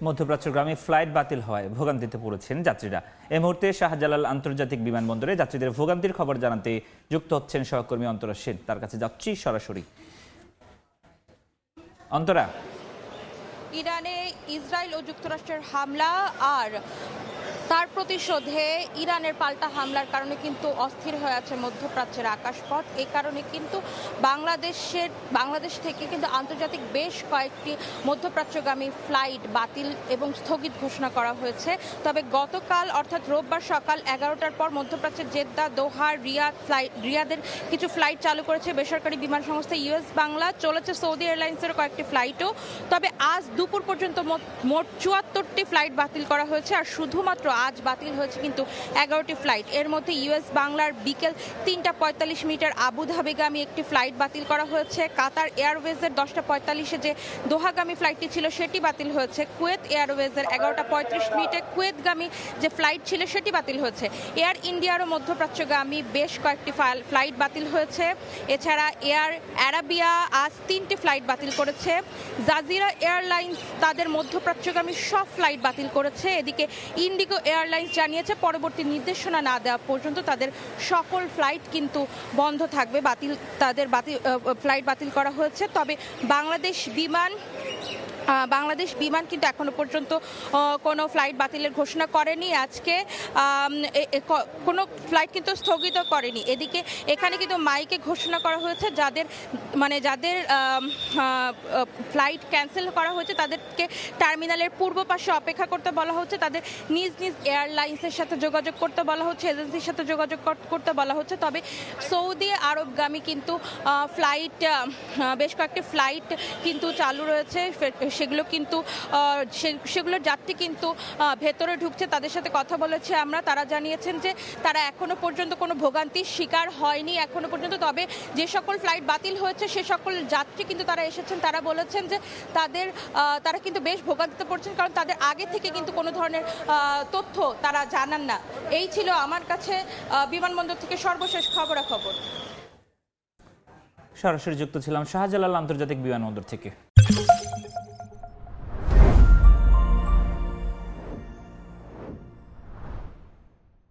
মধ্যপ্রাচ্যগামী flight বাতিল হওয়ায় ভোগান্তিতে পড়েছেন যাত্রীরা। এই মুহূর্তে শাহজালাল আন্তর্জাতিক বিমানবন্দরে যাত্রীদের ভোগান্তির খবর জানাতে যুক্ত হচ্ছেন সহকর্মী অন্তরা সেন। তার কাছে যাচ্ছি সরাসরি। অন্তরা, ইরানে ইসরায়েল ও যুক্তরাষ্ট্রের হামলা আর তার প্রতিশোধে ইরানের পাল্টা হামলার কারণে কিন্তু অস্থির হয়ে আছে মধ্যপ্রাচ্যের আকাশপথ। এই কারণে কিন্তু বাংলাদেশ থেকে কিন্তু আন্তর্জাতিক বেশ কয়েকটি মধ্যপ্রাচ্যগামী ফ্লাইট বাতিল এবং স্থগিত ঘোষণা করা হয়েছে। তবে গতকাল অর্থাৎ রোববার সকাল 11টার পর মধ্যপ্রাচ্যের জেদ্দা, দোহা, রিয়াদের কিছু ফ্লাইট চালু করেছে বেসরকারি বিমান সংস্থা ইউএস বাংলা। চলেছে সৌদি এয়ারলাইন্সের কয়েকটি ফ্লাইটও। তবে আজ দুপুর পর্যন্ত মোট 74টি ফ্লাইট বাতিল করা হয়েছে। আর শুধুমাত্র আজ বাতিল হয়েছে কিন্তু 11টি ফ্লাইট। এর মধ্যে ইউএস বাংলার বিকেল 3টা 45 মিনিটের আবুধাবিগামী একটি ফ্লাইট বাতিল করা হয়েছে। কাতার এয়ারওয়েজের 10টা 45-এ যে দোহাগামী ফ্লাইটটি ছিল সেটি বাতিল হয়েছে। কুয়েত এয়ারওয়েজের 11টা 35 মিনিটে কুয়েতগামী যে ফ্লাইট ছিল সেটি বাতিল হয়েছে। এয়ার ইন্ডিয়ারও মধ্যপ্রাচ্যগামী বেশ কয়েকটি ফ্লাইট বাতিল হয়েছে। এছাড়া এয়ার অ্যারাবিয়া আজ 3টি ফ্লাইট বাতিল করেছে। জাজিরা এয়ারলাইন্স তাদের মধ্যপ্রাচ্যগামী সব ফ্লাইট বাতিল করেছে। এদিকে ইন্ডিগো এয়ারলাইন্স জানিয়েছে পরবর্তী নির্দেশনা না দেওয়া পর্যন্ত তাদের সকল ফ্লাইট কিন্তু বন্ধ থাকবে। ফ্লাইট বাতিল করা হয়েছে। তবে বাংলাদেশ বিমান কিন্তু এখনো পর্যন্ত কোনো ফ্লাইট বাতিলের ঘোষণা করেনি। আজকে কোনো ফ্লাইট কিন্তু স্থগিত করেনি। এদিকে এখানে কিন্তু মাইকে ঘোষণা করা হয়েছে যাদের ফ্লাইট ক্যান্সেল করা হয়েছে তাদেরকে টার্মিনালের পূর্ব পাশে অপেক্ষা করতে বলা হচ্ছে। তাদের নিজ নিজ এয়ারলাইন্সের সাথে যোগাযোগ করতে বলা হচ্ছে, এজেন্সির সাথে যোগাযোগ করতে বলা হচ্ছে। তবে সৌদি আরবগামী কিন্তু বেশ কয়েকটি ফ্লাইট কিন্তু চালু রয়েছে। সেগুলোর যাত্রী কিন্তু ভেতরে ঢুকছে। তাদের সাথে কথা বলেছে আমরা। তারা জানিয়েছেন যে তারা এখনো পর্যন্ত কোনো ভোগান্তির শিকার হয়নি এখনো পর্যন্ত। তবে যে সকল ফ্লাইট বাতিল হয়েছে সে সকল যাত্রী কিন্তু তারা এসেছেন, তারা বলেছেন যে তারা কিন্তু বেশ ভোগান্তিতে পড়ছেন, কারণ তাদের আগে থেকে কিন্তু কোনো ধরনের তথ্য তারা জানান না। এই ছিল আমার কাছে বিমানবন্দর থেকে সর্বশেষ খবরাখবর। সরাসরি যুক্ত ছিলাম শাহজালাল আন্তর্জাতিক বিমানবন্দর থেকে।